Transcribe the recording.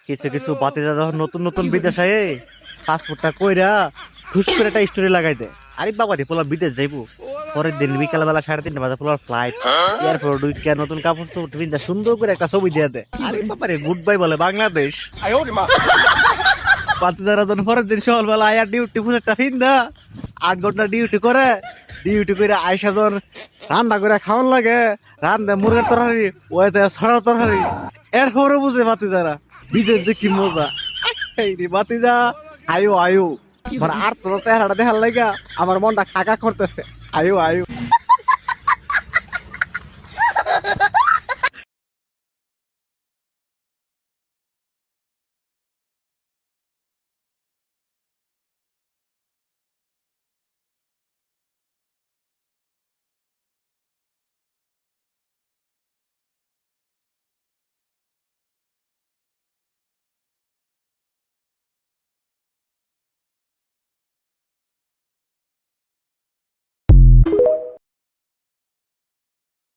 কিছু কিছু বাতিজা যখন নতুন নতুন বিদেশ আয়ে পাসপোর্টটা কইরা ঠুস করে একটা স্টোরি লাগাই দেয়। আরে বাবা রে, পোলা বিদেশ যাইবো। পরের দিন বিকাল বেলা 3:30 বাজে পোলার ফ্লাইট। এয়ারপোর্ট ঢুইকা নতুন কাপড় চোপড় পিন্ধা সুন্দর করে একটা ছবি দিয়ে দেয়। আরে বাবা রে, গুড বাই বলে বাংলাদেশ। বাতিজারা যখন পরের দিন সকালবেলা আয়া ডিউটি ফুসেরটা ফিন্দা 8 ঘন্টা ডিউটি করে। ডিউটি করে আইসা যখন রান্না করে খাওয়ার লাগে, রান্না মুরগের তরকারি ওইতে ছড়ার তরকারি। এরপরে বুঝে বাতিজারা বিজের যে কি মজা। এই রে বাতিজা, আয়ো আয়ো। আর তোর চেহারাটা দেখার লাগা আমার মনটা খাকা করতেছে। আয়ো আয়ো।